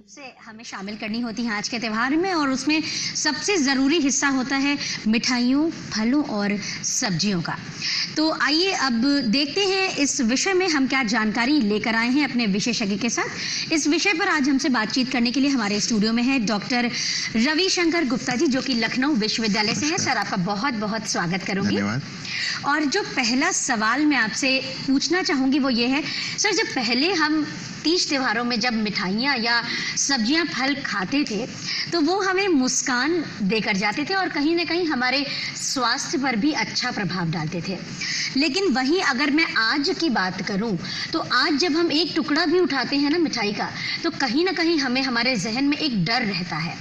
से हमें शामिल करनी होती हैं आज के त्यौहार में, और उसमें सबसे ज़रूरी हिस्सा होता है मिठाइयों, फलों और सब्जियों का। तो आइए अब देखते हैं इस विषय में हम क्या जानकारी लेकर आए हैं अपने विशेषज्ञ के साथ। इस विषय पर आज हमसे बातचीत करने के लिए हमारे स्टूडियो में है डॉक्टर रविशंकर गुप्ता जी, जो कि लखनऊ विश्वविद्यालय से हैं। सर, आपका बहुत बहुत स्वागत करूंगी। धन्यवाद। और जो पहला सवाल मैं आपसे पूछना चाहूंगी वो ये है, सर, जब पहले हम तीज त्योहारों में जब मिठाइयाँ या सब्जियां फल खाते थे तो वो हमें मुस्कान देकर जाते थे और कहीं ना कहीं हमारे स्वास्थ्य पर भी अच्छा प्रभाव डालते थे। लेकिन वहीं अगर मैं आज की बात करूं तो आज जब हम एक टुकड़ा भी उठाते हैं ना मिठाई का, तो कहीं ना कहीं हमें हमारे जहन में एक डर रहता है।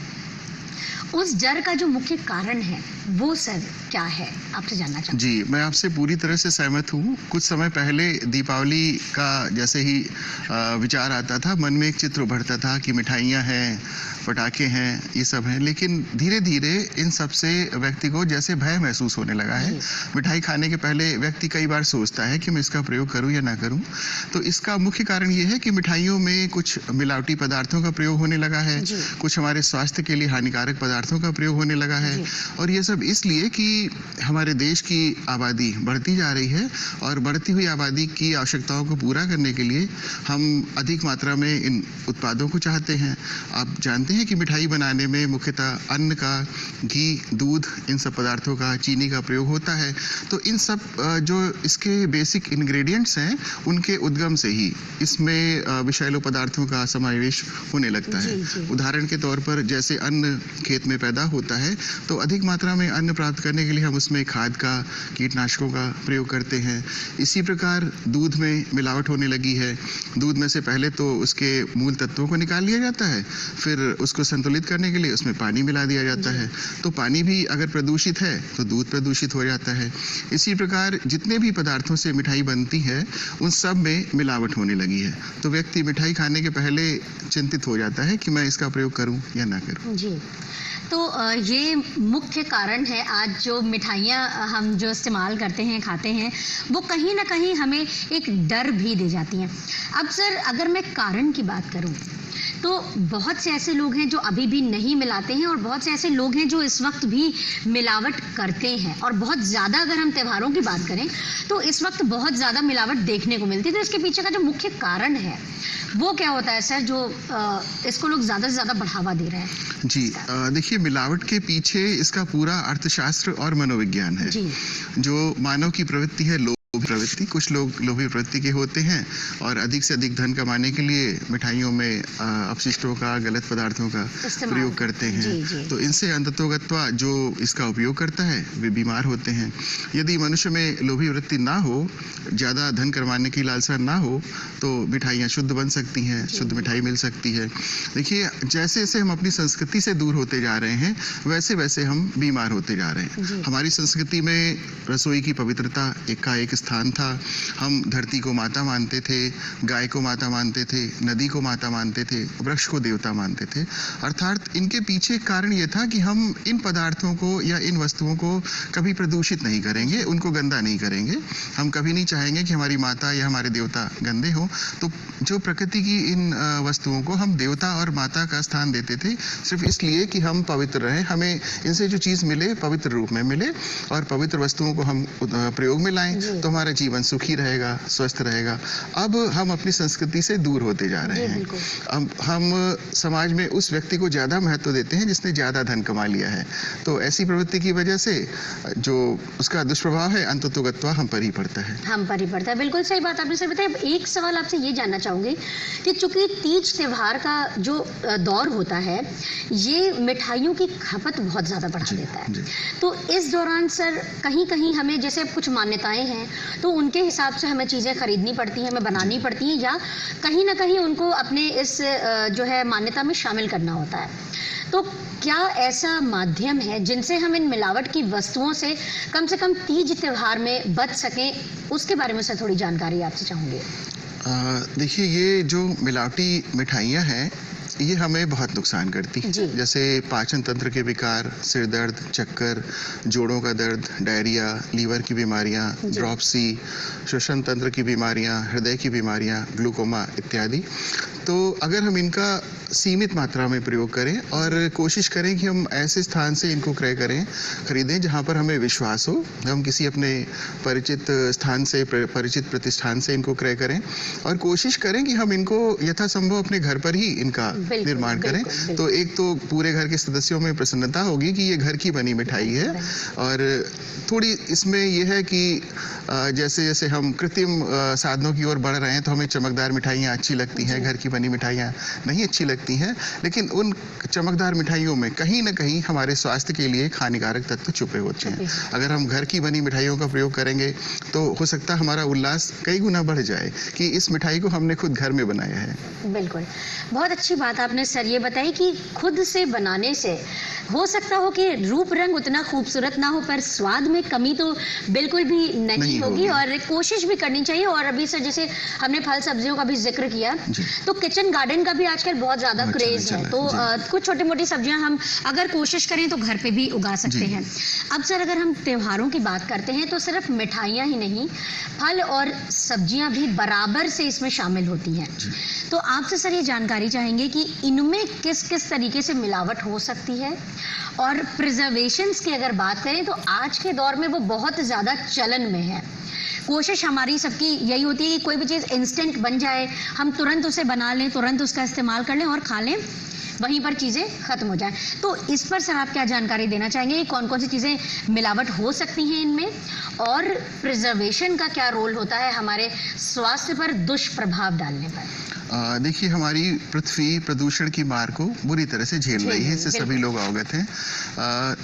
उस डर का जो मुख्य कारण है वो सर क्या है, आपसे जानना चाहूँगी। जी, मैं आपसे पूरी तरह से सहमत हूँ। कुछ समय पहले दीपावली का जैसे ही विचार आता था, मन में एक चित्र उभरता था कि मिठाइयाँ हैं, पटाखे हैं, ये सब हैं। लेकिन धीरे धीरे इन सब से व्यक्ति को जैसे भय महसूस होने लगा है। मिठाई खाने के पहले व्यक्ति कई बार सोचता है कि मैं इसका प्रयोग करूँ या ना करूँ। तो इसका मुख्य कारण ये है कि मिठाइयों में कुछ मिलावटी पदार्थों का प्रयोग होने लगा है, कुछ हमारे स्वास्थ्य के लिए हानिकारक पदार्थों का प्रयोग होने लगा है। और ये सब इसलिए कि हमारे देश की आबादी बढ़ती जा रही है और बढ़ती हुई आबादी की आवश्यकताओं को पूरा करने के लिए हम अधिक मात्रा में इन उत्पादों को चाहते हैं। आप जानते हैं कि मिठाई बनाने में मुख्यतः अन्न का, घी, दूध, इन सब पदार्थों का, चीनी का प्रयोग होता है। तो इन सब जो इसके बेसिक इंग्रेडिएंट्स हैं, उनके उद्गम से ही इसमें विषैले पदार्थों का समावेश होने लगता है। उदाहरण के तौर पर जैसे अन्न खेत में पैदा होता है तो अधिक मात्रा में अन्न प्राप्त करने के लिए हम उसमें खाद का, कीटनाशकों का प्रयोग करते हैं। इसी प्रकार दूध में मिलावट होने लगी है। दूध में से पहले तो उसके मूल तत्वों को निकाल लिया जाता है, फिर उसको संतुलित करने के लिए उसमें पानी मिला दिया जाता है। तो पानी भी अगर प्रदूषित है तो दूध प्रदूषित हो जाता है। इसी प्रकार जितने भी पदार्थों से मिठाई बनती है उन सब में मिलावट होने लगी है। तो व्यक्ति मिठाई खाने के पहले चिंतित हो जाता है कि मैं इसका प्रयोग करूं या ना करूं। जी, तो ये मुख्य कारण है आज जो मिठाइयाँ हम जो इस्तेमाल करते हैं, खाते हैं, वो कहीं ना कहीं हमें एक डर भी दे जाती हैं। अब सर, अगर मैं कारण की बात करूं तो बहुत से ऐसे लोग हैं जो अभी भी नहीं मिलाते हैं और बहुत से ऐसे लोग हैं जो इस वक्त भी मिलावट करते हैं। और बहुत ज़्यादा अगर हम त्योहारों की बात करें तो इस वक्त बहुत ज़्यादा मिलावट देखने को मिलती है। तो इसके पीछे का जो मुख्य कारण है वो क्या होता है सर, जो इसको लोग ज़्यादा से ज़्यादा बढ़ावा दे रहे हैं? जी, देखिए, मिलावट के पीछे इसका पूरा अर्थशास्त्र और मनोविज्ञान है। जो मानव की प्रवृत्ति है, प्रवृत्ति, कुछ लोग लोभी प्रवृत्ति के होते हैं और अधिक से अधिक धन कमाने के लिए मिठाइयों में अपशिष्टों का, गलत पदार्थों का प्रयोग करते हैं। तो इनसे अंततोगत्वा जो इसका उपयोग करता है वे बीमार होते हैं। यदि मनुष्य में लोभी वृत्ति ना हो, ज़्यादा धन कमाने की लालसा ना हो, तो मिठाइयाँ शुद्ध बन सकती हैं, शुद्ध मिठाई मिल सकती है। देखिए, जैसे जैसे हम अपनी संस्कृति से दूर होते जा रहे हैं वैसे वैसे हम बीमार होते जा रहे हैं। हमारी संस्कृति में रसोई की पवित्रता का एक स्थान था। हम धरती को माता मानते थे, गाय को माता मानते थे, नदी को माता मानते थे, वृक्ष को देवता मानते थे। अर्थात इनके पीछे कारण ये था कि हम इन पदार्थों को या इन वस्तुओं को कभी प्रदूषित नहीं करेंगे, उनको गंदा नहीं करेंगे। हम कभी नहीं चाहेंगे कि हमारी माता या हमारे देवता गंदे हो। तो जो प्रकृति की इन वस्तुओं को हम देवता और माता का स्थान देते थे सिर्फ इसलिए कि हम पवित्र रहें, हमें इनसे जो चीज़ मिले पवित्र रूप में मिले और पवित्र वस्तुओं को हम प्रयोग में लाएं तो हमारा जीवन सुखी रहेगा, स्वस्थ रहेगा। अब हम अपनी संस्कृति से दूर होते जा रहे हैं। हम समाज में उस व्यक्ति को ज़्यादा महत्व देते हैं जिसने ज़्यादा धन कमा लिया है। तो ऐसी प्रवृत्ति की वजह से जो उसका दुष्प्रभाव है अंततोगत्वा हम पर ही पड़ता है। हम पर ही पड़ता है, बिल्कुल सही बात आपने सर बताया। एक सवाल आपसे ये जानना चाहूँगी कि चूंकि तीज त्योहार का जो दौर होता है ये मिठाइयों की खपत बहुत ज़्यादा बढ़ा देता है। तो इस दौरान सर कहीं कहीं हमें जैसे कुछ मान्यताएं हैं तो उनके हिसाब से हमें चीज़ें खरीदनी पड़ती हैं, हमें बनानी पड़ती हैं, या कहीं ना कहीं उनको अपने इस जो है मान्यता में शामिल करना होता है। तो क्या ऐसा माध्यम है जिनसे हम इन मिलावट की वस्तुओं से कम तीज त्योहार में बच सकें? उसके बारे में सर थोड़ी जानकारी आपसे चाहूँगी। देखिए, ये जो मिलावटी मिठाइयाँ हैं ये हमें बहुत नुकसान करती है। जैसे पाचन तंत्र के विकार, सिर दर्द, चक्कर, जोड़ों का दर्द, डायरिया, लीवर की बीमारियां, ड्रॉपसी, श्वसन तंत्र की बीमारियां, हृदय की बीमारियां, ग्लूकोमा इत्यादि। तो अगर हम इनका सीमित मात्रा में प्रयोग करें और कोशिश करें कि हम ऐसे स्थान से इनको क्रय करें, खरीदें जहाँ पर हमें विश्वास हो। हम किसी अपने परिचित स्थान से, परिचित प्रतिष्ठान से इनको क्रय करें और कोशिश करें कि हम इनको यथासंभव अपने घर पर ही इनका निर्माण करें। तो एक तो पूरे घर के सदस्यों में प्रसन्नता होगी कि ये घर की बनी मिठाई है, और थोड़ी इसमें यह है कि जैसे जैसे हम कृत्रिम साधनों की ओर बढ़ रहे हैं तो हमें चमकदार मिठाइयाँ अच्छी लगती हैं, घर की बनी मिठाइयाँ नहीं अच्छी लगती हैं, लेकिन उन चमकदार मिठाइयों में कहीं ना कहीं हमारे स्वास्थ्य के लिए हानिकारक तत्व छुपे होते हैं। अगर हम घर की बनी मिठाइयों का प्रयोग करेंगे तो हो सकता है हमारा उल्लास कई गुना बढ़ जाए कि इस मिठाई को हमने खुद घर में बनाया है। बिल्कुल, बहुत अच्छी बात आपने सर ये बताई कि खुद से बनाने से हो सकता हो कि रूप रंग उतना खूबसूरत ना हो, पर स्वाद में कमी तो बिल्कुल भी नहीं होगी, और कोशिश भी करनी चाहिए। और अभी सर जैसे हमने फल सब्जियों का भी जिक्र किया, तो किचन गार्डन का भी आजकल बहुत ज्यादा क्रेज है, तो कुछ छोटी मोटी सब्जियां हम अगर कोशिश करें तो घर पे भी उगा सकते हैं। अब सर अगर हम त्योहारों की बात करते हैं तो सिर्फ मिठाइयाँ ही नहीं, फल और सब्जियां भी बराबर से इसमें शामिल होती हैं। तो आपसे सर ये जानकारी चाहेंगे कि इनमें किस किस तरीके से मिलावट हो सकती है, और प्रिजर्वेशंस की अगर बात करें तो आज के दौर में वो बहुत ज़्यादा चलन में है। कोशिश हमारी सबकी यही होती है कि कोई भी चीज़ इंस्टेंट बन जाए, हम तुरंत उसे बना लें, तुरंत उसका इस्तेमाल कर लें और खा लें, वहीं पर चीज़ें खत्म हो जाएं। तो इस पर सर आप क्या जानकारी देना चाहेंगे कि कौन कौन सी चीज़ें मिलावट हो सकती हैं इनमें, और प्रिजर्वेशन का क्या रोल होता है हमारे स्वास्थ्य पर दुष्प्रभाव डालने पर? देखिए, हमारी पृथ्वी प्रदूषण की मार को बुरी तरह से झेल रही है, इससे सभी लोग अवगत हैं।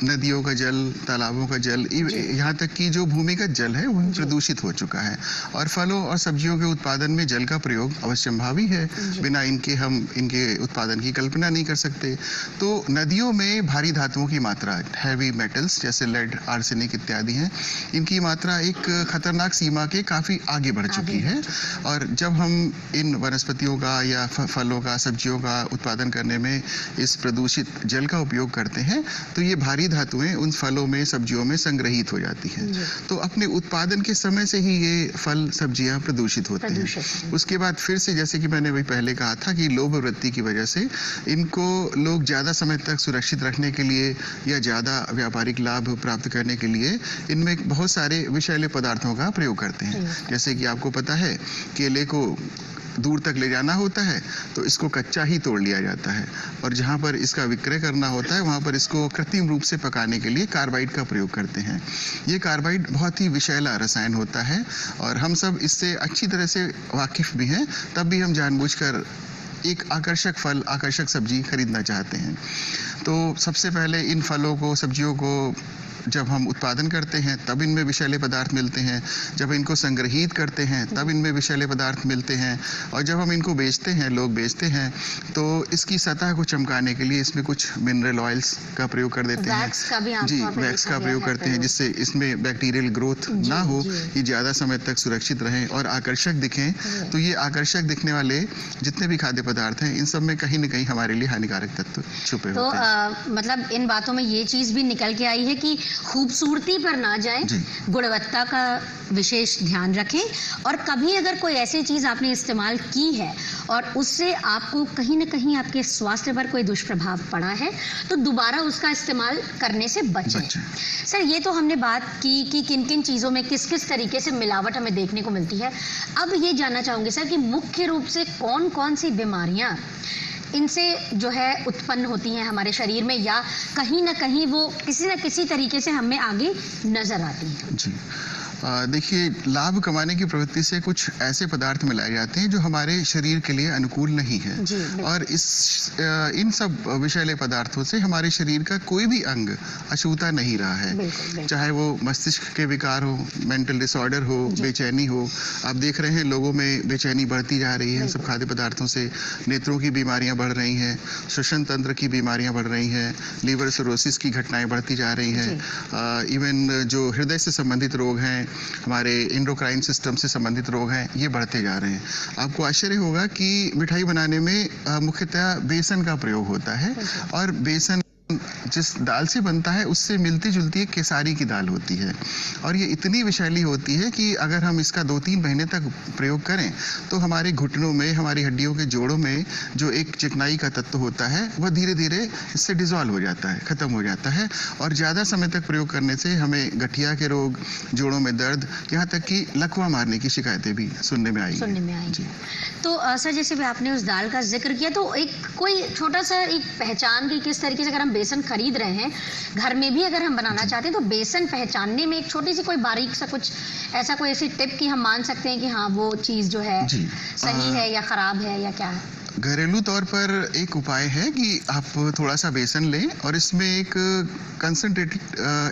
नदियों का जल, तालाबों का जल, यहाँ तक कि जो भूमिगत जल है वो प्रदूषित हो चुका है, और फलों और सब्जियों के उत्पादन में जल का प्रयोग अवश्यंभावी है। बिना इनके हम इनके उत्पादन की कल्पना नहीं कर सकते। तो नदियों में भारी धातुओं की मात्रा, हैवी मेटल्स जैसे लेड, आर्सेनिक इत्यादि हैं, इनकी मात्रा एक खतरनाक सीमा के काफ़ी आगे बढ़ चुकी है। और जब हम इन वनस्पतियों का या फलों का, सब्जियों का उत्पादन करने में इस प्रदूषित जल का उपयोग करते हैं तो ये भारी धातुएं उन फलों में, सब्जियों में संग्रहित हो जाती हैं। तो अपने उत्पादन के समय से ही ये फल, सब्जियां प्रदूषित होती हैं। उसके बाद फिर से, जैसे कि मैंने वही पहले कहा था, कि लोभ वृत्ति की वजह से इनको लोग ज़्यादा समय तक सुरक्षित रखने के लिए या ज़्यादा व्यापारिक लाभ प्राप्त करने के लिए इनमें बहुत सारे विषैले पदार्थों का प्रयोग करते हैं। जैसे कि आपको पता है, केले को दूर तक ले जाना होता है तो इसको कच्चा ही तोड़ लिया जाता है, और जहाँ पर इसका विक्रय करना होता है वहाँ पर इसको कृत्रिम रूप से पकाने के लिए कार्बाइड का प्रयोग करते हैं। ये कार्बाइड बहुत ही विषैला रसायन होता है, और हम सब इससे अच्छी तरह से वाकिफ भी हैं, तब भी हम जानबूझकर एक आकर्षक फल, आकर्षक सब्जी खरीदना चाहते हैं। तो सबसे पहले इन फलों को, सब्जियों को जब हम उत्पादन करते हैं तब इनमें विषैले पदार्थ मिलते हैं, जब इनको संग्रहित करते हैं तब इनमें विषैले पदार्थ मिलते हैं, और जब हम इनको बेचते हैं, लोग बेचते हैं, तो इसकी सतह को चमकाने के लिए इसमें कुछ मिनरल ऑयल्स का प्रयोग कर देते हैं। जी, वैक्स का प्रयोग करते हैं, जिससे इसमें बैक्टीरियल ग्रोथ ना हो, ये ज़्यादा समय तक सुरक्षित रहें और आकर्षक दिखें। तो ये आकर्षक दिखने वाले जितने भी खाद्य पदार्थ हैं, इन सब में कहीं न कहीं हमारे लिए हानिकारक तत्व छुपे होते हैं। मतलब इन बातों में ये चीज़ भी निकल के आई है कि खूबसूरती पर ना जाएं, गुणवत्ता का विशेष ध्यान रखें, और कभी अगर कोई ऐसी चीज़ आपने इस्तेमाल की है और उससे आपको कहीं ना कहीं आपके स्वास्थ्य पर कोई दुष्प्रभाव पड़ा है तो दोबारा उसका इस्तेमाल करने से बचें। सर, ये तो हमने बात की कि किन किन चीज़ों में किस किस तरीके से मिलावट हमें देखने को मिलती है। अब ये जानना चाहूँगी सर कि मुख्य रूप से कौन कौन सी बीमारियाँ इनसे जो है उत्पन्न होती हैं हमारे शरीर में, या कहीं ना कहीं वो किसी न किसी तरीके से हमें आगे नजर आती हैं? जी, देखिए, लाभ कमाने की प्रवृत्ति से कुछ ऐसे पदार्थ मिलाए जाते हैं जो हमारे शरीर के लिए अनुकूल नहीं है, और इन सब विषैले पदार्थों से हमारे शरीर का कोई भी अंग अछूता नहीं रहा है। चाहे वो मस्तिष्क के विकार हो, मेंटल डिसऑर्डर हो, बेचैनी हो। आप देख रहे हैं लोगों में बेचैनी बढ़ती जा रही है सब खाद्य पदार्थों से। नेत्रों की बीमारियां बढ़ रही हैं, श्वसन तंत्र की बीमारियां बढ़ रही हैं, लीवर सिरोसिस की घटनाएं बढ़ती जा रही हैं। इवन जो हृदय से संबंधित रोग हैं, हमारे एंडोक्राइन सिस्टम से संबंधित रोग हैं, ये बढ़ते जा रहे हैं। आपको आश्चर्य होगा कि मिठाई बनाने में मुख्यतः बेसन का प्रयोग होता है, और बेसन जिस दाल से बनता है उससे मिलती जुलती एक केसारी की दाल होती है, और ये इतनी विषैली होती है कि अगर हम इसका 2-3 महीने तक प्रयोग करें तो हमारे घुटनों में, हमारी हड्डियों के जोड़ों में जो एक चिकनाई का तत्व होता है वह धीरे धीरे इससे डिजॉल्व हो जाता है, खत्म हो जाता है। और ज़्यादा समय तक प्रयोग करने से हमें गठिया के रोग, जोड़ों में दर्द, यहाँ तक कि लकवा मारने की शिकायतें भी सुनने में आई जी। तो सर, जैसे भी आपने उस दाल का जिक्र किया, तो एक कोई छोटा सा एक पहचान की किस तरीके से, अगर हम बेसन खरीद रहे हैं, घर में भी अगर हम बनाना चाहते हैं, तो बेसन पहचानने में एक छोटी सी कोई बारीक सा कुछ ऐसा कोई ऐसी टिप कि हम मान सकते हैं कि हाँ वो चीज़ जो है सही है या ख़राब है या क्या है? घरेलू तौर पर एक उपाय है कि आप थोड़ा सा बेसन लें और इसमें एक कंसंट्रेटेड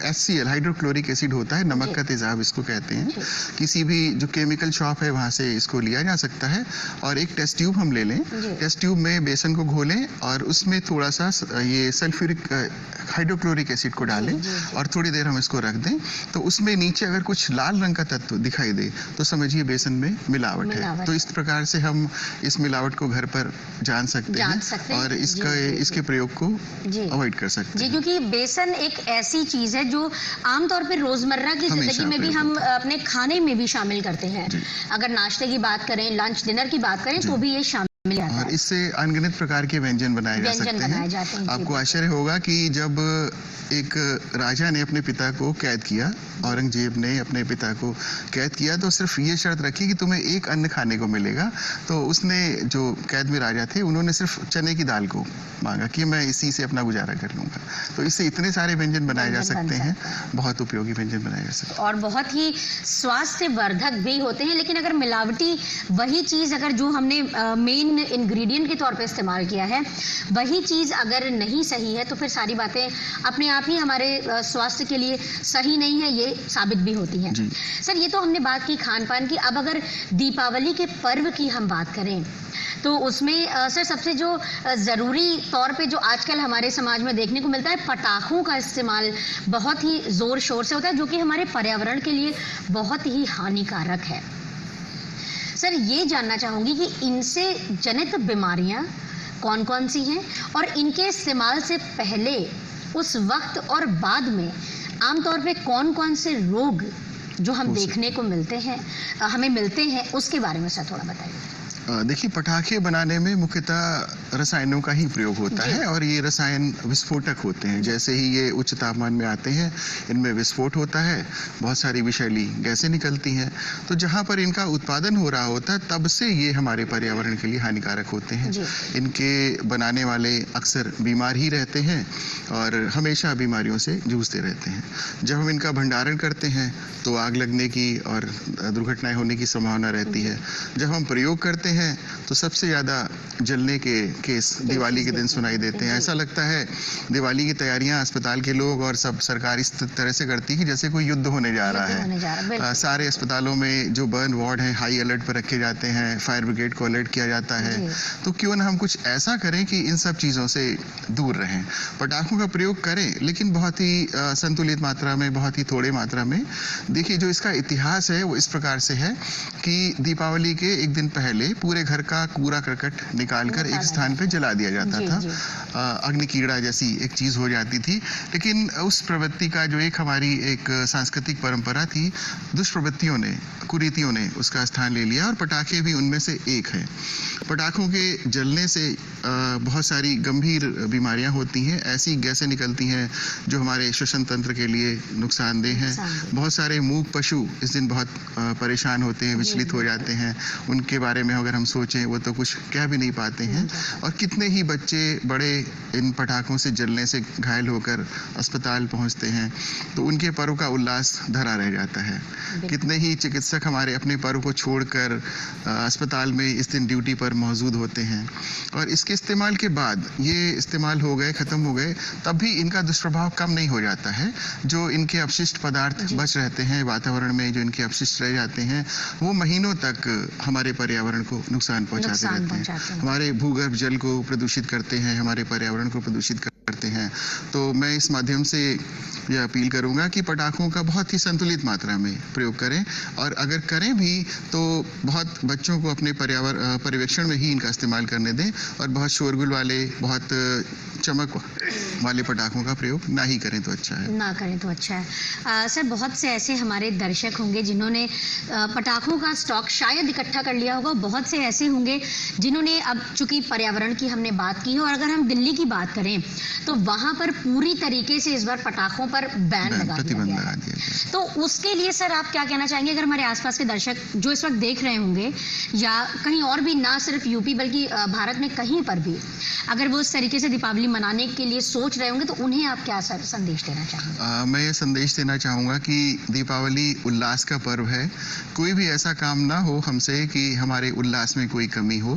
HCl हाइड्रोक्लोरिक एसिड होता है, नमक का तेजाब इसको कहते हैं। किसी भी जो केमिकल शॉप है वहाँ से इसको लिया जा सकता है, और एक टेस्ट ट्यूब हम ले लें। टेस्ट ट्यूब में बेसन को घोलें और उसमें थोड़ा सा ये सल्फ्यूरिक हाइड्रोक्लोरिक एसिड को डालें और थोड़ी देर हम इसको रख दें। तो उसमें नीचे अगर कुछ लाल रंग का तत्व दिखाई दे तो समझिए बेसन में मिलावट है। तो इस प्रकार से हम इस मिलावट को घर पर जान सकते हैं और इसके प्रयोग को अवॉइड कर सकते हैं। क्योंकि बेसन एक ऐसी चीज है जो आमतौर पर रोजमर्रा की जिंदगी में भी हम अपने खाने में भी शामिल करते हैं। अगर नाश्ते की बात करें, लंच डिनर की बात करें, तो भी ये शामिल है। और इससे अनगिनत प्रकार के व्यंजन बनाए जा सकते हैं। आपको आश्चर्य होगा कि जब एक राजा ने अपने पिता को कैद किया, औरंगजेब ने अपने पिता को कैद किया, तो सिर्फ ये शर्त रखी कि तुम्हें एक अन्न खाने को मिलेगा। तो उसने, जो कैद में राजा थे, उन्होंने सिर्फ चने की दाल को मांगा कि मैं इसी से अपना गुजारा कर लूंगा। तो इससे इतने सारे व्यंजन बनाए जा सकते हैं, बहुत उपयोगी व्यंजन बनाए जा सकते हैं और बहुत ही स्वास्थ्यवर्धक भी होते हैं। लेकिन अगर मिलावटी वही चीज, अगर जो हमने मेन इंग्रेडिएंट के तौर पे इस्तेमाल किया है, वही चीज अगर नहीं सही है, तो फिर सारी बातें अपने आप ही हमारे स्वास्थ्य के लिए सही नहीं है, ये साबित भी होती है। सर, ये तो हमने बात की खान पान की। अब अगर दीपावली के पर्व की हम बात करें, तो उसमें सर सबसे जो ज़रूरी तौर पे जो आजकल हमारे समाज में देखने को मिलता है, पटाखों का इस्तेमाल बहुत ही ज़ोर शोर से होता है, जो कि हमारे पर्यावरण के लिए बहुत ही हानिकारक है। सर, ये जानना चाहूँगी कि इनसे जनित बीमारियाँ कौन कौन सी हैं, और इनके इस्तेमाल से पहले, उस वक्त और बाद में आमतौर पे कौन कौन से रोग जो हम देखने को मिलते हैं, हमें मिलते हैं, उसके बारे में सर थोड़ा बताइए। देखिए, पटाखे बनाने में मुख्यतः रसायनों का ही प्रयोग होता है, और ये रसायन विस्फोटक होते हैं। जैसे ही ये उच्च तापमान में आते हैं, इनमें विस्फोट होता है, बहुत सारी विषैली गैसें निकलती हैं। तो जहाँ पर इनका उत्पादन हो रहा होता है, तब से ये हमारे पर्यावरण के लिए हानिकारक होते हैं। इनके बनाने वाले अक्सर बीमार ही रहते हैं और हमेशा बीमारियों से जूझते रहते हैं। जब हम इनका भंडारण करते हैं तो आग लगने की और दुर्घटनाएं होने की संभावना रहती है। जब हम प्रयोग करते हैं तो सबसे ज़्यादा जलने के केस दिवाली के दिन सुनाई देते हैं। ऐसा लगता है दिवाली की तैयारियां अस्पताल के लोग और सब सरकार इस तरह से करती है कि जैसे कोई युद्ध होने जा रहा है। सारे अस्पतालों में जो बर्न वार्ड है, हाई अलर्ट पर रखे जाते हैं, फायर ब्रिगेड को अलर्ट किया जाता है। तो क्यों ना हम कुछ ऐसा करें कि इन सब चीज़ों से दूर रहें। पटाखों का प्रयोग करें, लेकिन बहुत ही संतुलित मात्रा में, बहुत ही थोड़े मात्रा में। देखिए, जो इसका इतिहास है वो इस प्रकार से है कि दीपावली के एक दिन पहले पूरे घर का कूड़ा करकट निकालकर एक स्थान पे जला दिया जाता था। अग्नि कीड़ा जैसी एक चीज हो जाती थी। लेकिन उस प्रवृत्ति का जो एक हमारी एक सांस्कृतिक परंपरा थी, दुष्प्रवृत्तियों ने, कुरीतियों ने उसका स्थान ले लिया, और पटाखे भी उनमें से एक है। पटाखों के जलने से बहुत सारी गंभीर बीमारियां होती हैं। ऐसी गैसें निकलती हैं जो हमारे श्वसन तंत्र के लिए नुकसानदेह हैं। बहुत सारे मूक पशु इस दिन बहुत परेशान होते हैं, विचलित हो जाते हैं। उनके बारे में अगर हम सोचें, वो तो कुछ कह भी नहीं पाते हैं। और कितने ही बच्चे बड़े इन पटाखों से जलने से घायल होकर अस्पताल पहुंचते हैं, तो उनके पर्व का उल्लास धरा रह जाता है। कितने ही चिकित्सक हमारे अपने पर्व को छोड़कर अस्पताल में इस दिन ड्यूटी पर मौजूद होते हैं, और इसके इस्तेमाल के बाद ये इस्तेमाल हो गए, ख़त्म हो गए, तब भी इनका दुष्प्रभाव कम नहीं हो जाता है। जो इनके अपशिष्ट पदार्थ बच रहते हैं वातावरण में, जो इनके अपशिष्ट रह जाते हैं, वो महीनों तक हमारे पर्यावरण को नुकसान पहुंचाते रहते हैं। हमारे भूगर्भ जल को प्रदूषित करते हैं, हमारे पर्यावरण को प्रदूषित करते हैं। तो मैं इस माध्यम से यह अपील करूंगा कि पटाखों का बहुत ही संतुलित मात्रा में प्रयोग करें, और अगर करें भी तो बहुत बच्चों को अपने पर्यवेक्षण में ही इनका इस्तेमाल करने दें, और बहुत शोरगुल वाले, बहुत चमक वाले पटाखों का प्रयोग ना ही करें तो अच्छा है। ना करें तो अच्छा है। सर, बहुत से ऐसे हमारे दर्शक होंगे जिन्होंने पटाखों का स्टॉक शायद इकट्ठा कर लिया होगा, बहुत से ऐसे होंगे जिन्होंने, अब चूंकि पर्यावरण की हमने बात की है और अगर हम दिल्ली की बात करें तो वहां पर पूरी तरीके से इस बार पटाखों पर बैन लगा प्रतिबंध दिया लगा है। दिया गया। तो उसके लिए सर आप क्या कहना चाहेंगे, अगर हमारे आसपास के दर्शक जो इस वक्त देख रहे होंगे या कहीं और भी, ना सिर्फ यूपी बल्कि भारत में कहीं पर भी, अगर वो उस तरीके से दीपावली मनाने के लिए सोच रहे होंगे तो उन्हें आप क्या सर संदेश देना चाहेंगे? मैं ये संदेश देना चाहूँगा कि दीपावली उल्लास का पर्व है। कोई भी ऐसा काम ना हो हमसे कि हमारे उल्लास में कोई कमी हो,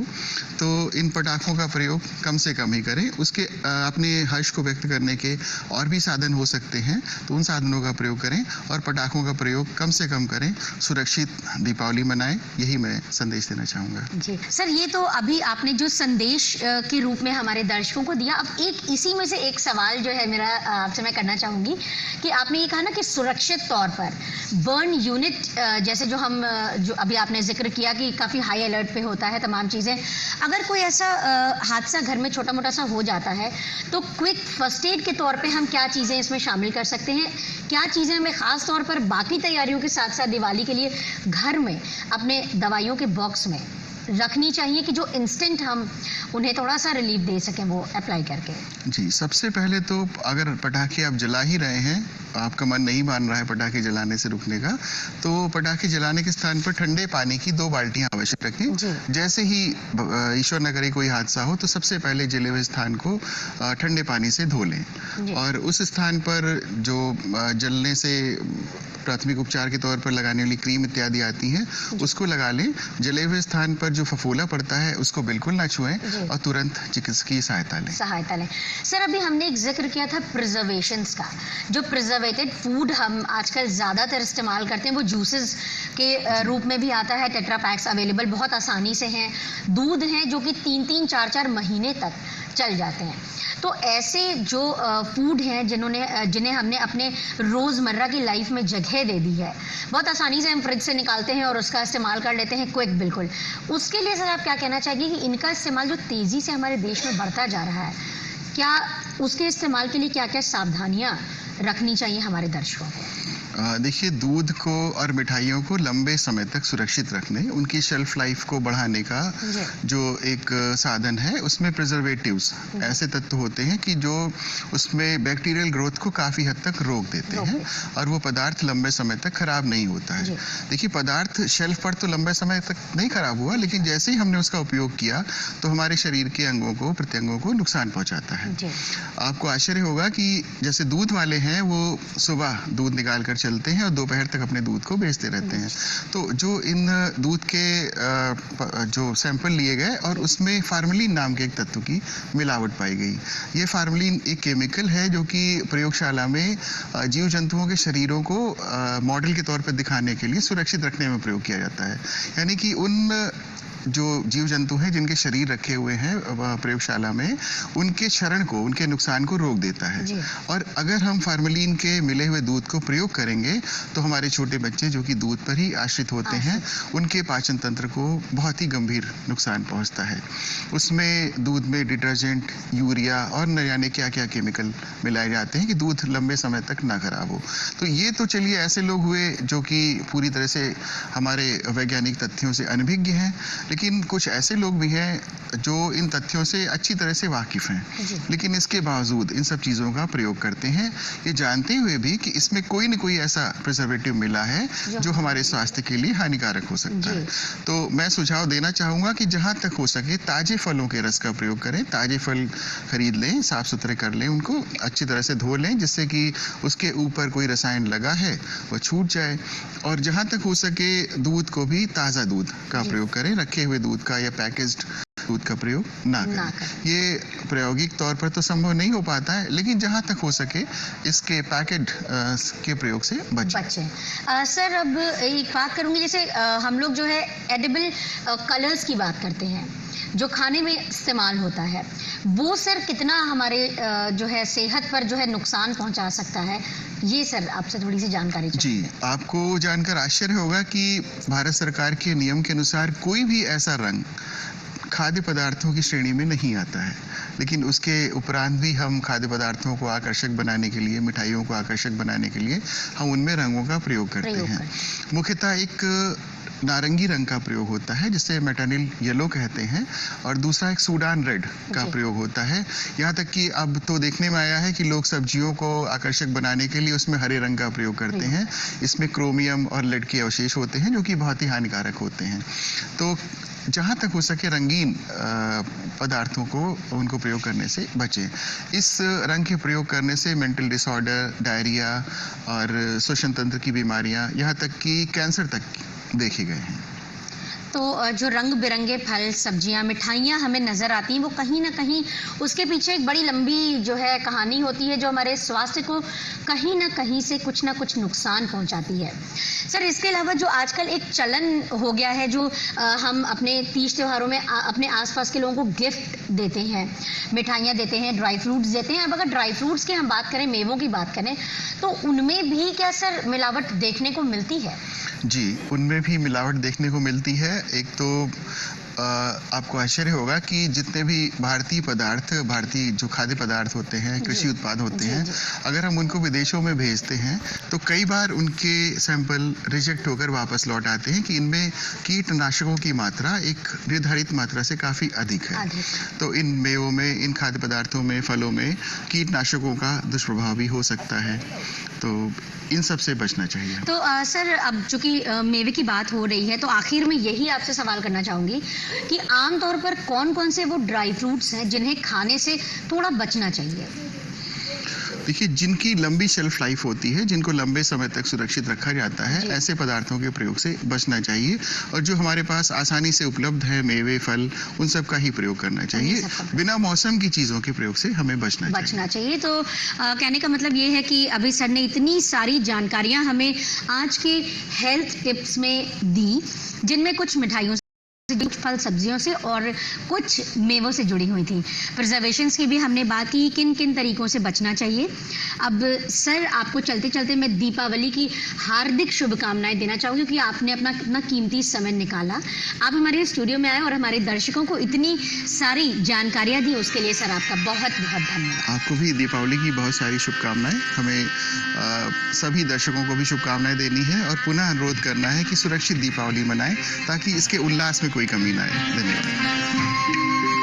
तो इन पटाखों का प्रयोग कम से कम ही करें। उसके अपने हर्ष को व्यक्त करने के और भी साधन हो सकते हैं, तो उन साधनों का प्रयोग करें और पटाखों का प्रयोग कम से कम करें। सुरक्षित दीपावली मनाएं, यही मैं संदेश देना चाहूँगा। जी सर, ये तो अभी आपने जो संदेश के रूप में हमारे दर्शकों को दिया, अब एक इसी में से एक सवाल जो है मेरा आपसे मैं करना चाहूंगी कि आपने ये कहा ना कि सुरक्षित तौर पर बर्न यूनिट, जैसे जो हम जो अभी आपने जिक्र किया कि काफ़ी हाई अलर्ट पे होता है तमाम चीज़ें, अगर कोई ऐसा हादसा घर में छोटा मोटा सा हो जाता है तो क्विक फर्स्ट एड के तौर पे हम क्या चीज़ें इसमें शामिल कर सकते हैं? क्या चीज़ें हमें ख़ास तौर पर बाकी तैयारियों के साथ साथ दिवाली के लिए घर में अपने दवाइयों के बॉक्स में रखनी चाहिए कि जो इंस्टेंट हम उन्हें थोड़ा सा रिलीफ दे सकें वो अप्लाई करके? जी, सबसे पहले तो अगर पटाखे आप जला ही रहे हैं, आपका मन नहीं मान रहा है पटाखे जलाने से रुकने का, तो पटाखे जलाने के स्थान पर ठंडे पानी की 2 बाल्टियां अवश्य रखें। जैसे ही ईश्वर न करे कोई हादसा हो तो सबसे पहले जले हुए स्थान को ठंडे पानी से धो लें और उस स्थान पर जो जलने से प्राथमिक उपचार के तौर पर लगाने वाली क्रीम इत्यादि आती हैं उसको लगा लें। जले हुए स्थान पर जो फफूला पड़ता है उसको बिल्कुल ना छुएं और तुरंत चिकित्सकीय सहायता लें। सर, अभी हमने एक जिक्र किया था प्रिजर्वेशंस का। जो प्रिजर्वेटेड फूड हम आजकल ज़्यादातर इस्तेमाल करते हैं वो जूसेस के रूप में भी आता है, टेट्रा पैक्स अवेलेबल बहुत आसानी से हैं, दूध हैं जो कि 3-3, 4-4 महीने तक चल जाते हैं। तो ऐसे जो फूड हैं जिन्हें हमने अपने रोज़मर्रा की लाइफ में जगह दे दी है, बहुत आसानी से हम फ्रिज से निकालते हैं और उसका इस्तेमाल कर लेते हैं क्विक, बिल्कुल। उसके लिए सर आप क्या कहना चाहेंगे कि इनका इस्तेमाल जो तेज़ी से हमारे देश में बढ़ता जा रहा है, क्या उसके इस्तेमाल के लिए क्या क्या सावधानियाँ रखनी चाहिए हमारे दर्शकों को? देखिए, दूध को और मिठाइयों को लंबे समय तक सुरक्षित रखने, उनकी शेल्फ लाइफ को बढ़ाने का जो एक साधन है, उसमें प्रिजर्वेटिव्स ऐसे तत्व होते हैं कि जो उसमें बैक्टीरियल ग्रोथ को काफ़ी हद तक रोक देते हैं और वो पदार्थ लंबे समय तक खराब नहीं होता है। देखिए, पदार्थ शेल्फ पर तो लंबे समय तक नहीं खराब हुआ, लेकिन जैसे ही हमने उसका उपयोग किया तो हमारे शरीर के अंगों को, प्रत्यंगों को नुकसान पहुंचाता है। आपको आश्चर्य होगा कि जैसे दूध वाले हैं वो सुबह दूध निकाल कर चलते हैं और दोपहर तक अपने दूध को बेचते रहते हैं। तो जो इन दूध के जो सैंपल लिए गए और उसमें फार्मलिन नाम के एक तत्व की मिलावट पाई गई। ये फार्मलिन एक केमिकल है जो कि प्रयोगशाला में जीव जंतुओं के शरीरों को मॉडल के तौर पर दिखाने के लिए सुरक्षित रखने में प्रयोग किया जाता है। यानी कि उन जो जीव जंतु हैं जिनके शरीर रखे हुए हैं प्रयोगशाला में, उनके क्षरण को, उनके नुकसान को रोक देता है। और अगर हम फार्मलिन के मिले हुए दूध को प्रयोग करेंगे तो हमारे छोटे बच्चे जो कि दूध पर ही आश्रित होते हैं, उनके पाचन तंत्र को बहुत ही गंभीर नुकसान पहुंचता है। उसमें दूध में डिटर्जेंट, यूरिया और न जाने क्या क्या केमिकल मिलाए जाते हैं कि दूध लंबे समय तक ना खराब हो। तो ये तो चलिए ऐसे लोग हुए जो कि पूरी तरह से हमारे वैज्ञानिक तथ्यों से अनभिज्ञ हैं, लेकिन कुछ ऐसे लोग भी हैं जो इन तथ्यों से अच्छी तरह से वाकिफ हैं, लेकिन इसके बावजूद इन सब चीज़ों का प्रयोग करते हैं, ये जानते हुए भी कि इसमें कोई न कोई ऐसा प्रिजर्वेटिव मिला है जो हमारे स्वास्थ्य के लिए हानिकारक हो सकता है। तो मैं सुझाव देना चाहूँगा कि जहाँ तक हो सके ताजे फलों के रस का प्रयोग करें। ताजे फल खरीद लें, साफ सुथरे कर लें, उनको अच्छी तरह से धो लें जिससे कि उसके ऊपर कोई रसायन लगा है वो छूट जाए। और जहाँ तक हो सके दूध को भी ताज़ा दूध का प्रयोग करें, रखे हुए दूध का या पैकेज्ड दूध का प्रयोग ना करें। ये प्रायोगिक तौर पर तो संभव नहीं हो पाता है, लेकिन जहाँ तक हो सके इसके पैकेट के प्रयोग से बचें। सर, अब एक बात करूँगी, जैसे हम लोग जो है एडिबल कलर्स की बात करते हैं जो खाने में इस्तेमाल होता है, वो सर कितना हमारे जो है सेहत पर जो है नुकसान पहुंचा सकता है, ये सर आपसे थोड़ी सी जानकारी चाहिए। जी, आपको जानकर आश्चर्य होगा कि भारत सरकार के नियम के अनुसार कोई भी ऐसा रंग खाद्य पदार्थों की श्रेणी में नहीं आता है, लेकिन उसके उपरांत भी हम खाद्य पदार्थों को आकर्षक बनाने के लिए, मिठाइयों को आकर्षक बनाने के लिए हम उनमें रंगों का प्रयोग करते हैं। मुख्यतः एक नारंगी रंग का प्रयोग होता है जिसे मेटानिल येलो कहते हैं, और दूसरा एक सूडान रेड का प्रयोग होता है। यहाँ तक कि अब तो देखने में आया है कि लोग सब्जियों को आकर्षक बनाने के लिए उसमें हरे रंग का प्रयोग करते हैं। इसमें क्रोमियम और लेड के अवशेष होते हैं जो कि बहुत ही हानिकारक होते हैं। तो जहाँ तक हो सके रंगीन पदार्थों को उनको प्रयोग करने से बचें। इस रंग के प्रयोग करने से मेंटल डिसऑर्डर, डायरिया और श्वसन तंत्र की बीमारियाँ, यहाँ तक कि कैंसर तक देखे गए हैं। तो जो रंग बिरंगे फल, सब्जियां, मिठाइयां हमें नज़र आती हैं, वो कहीं ना कहीं उसके पीछे एक बड़ी लंबी जो है कहानी होती है, जो हमारे स्वास्थ्य को कहीं ना कहीं से कुछ ना कुछ नुकसान पहुंचाती है। सर, इसके अलावा जो आजकल एक चलन हो गया है, जो हम अपने तीज त्योहारों में अपने आसपास के लोगों को गिफ्ट देते हैं, मिठाइयाँ देते हैं, ड्राई फ्रूट्स देते हैं। अब अगर ड्राई फ्रूट्स की हम बात करें, मेवों की बात करें, तो उनमें भी क्या सर मिलावट देखने को मिलती है? जी, उनमें भी मिलावट देखने को मिलती है। एक तो आपको आश्चर्य होगा कि जितने भी भारतीय जो खाद्य पदार्थ होते हैं, कृषि उत्पाद होते हैं, अगर हम उनको विदेशों में भेजते हैं तो कई बार उनके सैंपल रिजेक्ट होकर वापस लौट आते हैं कि इनमें कीटनाशकों की मात्रा एक निर्धारित मात्रा से काफ़ी अधिक है। तो इन मेवों में, इन खाद्य पदार्थों में, फलों में कीटनाशकों का दुष्प्रभाव भी हो सकता है। तो इन सब से बचना चाहिए। तो सर, अब चूंकि मेवे की बात हो रही है, तो आखिर में यही आपसे सवाल करना चाहूँगी कि आमतौर पर कौन कौन से वो ड्राई फ्रूट्स हैं जिन्हें खाने से थोड़ा बचना चाहिए? देखिए, जिनकी लंबी शेल्फ लाइफ होती है, जिनको लंबे समय तक सुरक्षित रखा जाता है, ऐसे पदार्थों के प्रयोग से बचना चाहिए। और जो हमारे पास आसानी से उपलब्ध है, मेवे, फल, उन सब का ही प्रयोग करना चाहिए। बिना मौसम की चीज़ों के प्रयोग से हमें बचना चाहिए। तो कहने का मतलब ये है कि अभी सर ने इतनी सारी जानकारियाँ हमें आज के हेल्थ टिप्स में दी, जिनमें कुछ मिठाइयों, कुछ फल सब्जियों से और कुछ मेवों से जुड़ी हुई थी। प्रिजर्वेशंस की भी हमने बात की, किन किन तरीकों से बचना चाहिए। अब सर, आपको चलते चलते मैं दीपावली की हार्दिक शुभकामनाएं देना चाहूँगी, क्योंकि आपने अपना कितना कीमती समय निकाला, आप हमारे स्टूडियो में आए और हमारे दर्शकों को इतनी सारी जानकारियाँ दी, उसके लिए सर आपका बहुत बहुत धन्यवाद। आपको भी दीपावली की बहुत सारी शुभकामनाएं। हमें सभी दर्शकों को भी शुभकामनाएं देनी है और पुनः अनुरोध करना है कि सुरक्षित दीपावली मनाएं, ताकि इसके उल्लास में कोई कमी ना आए। धन्यवाद।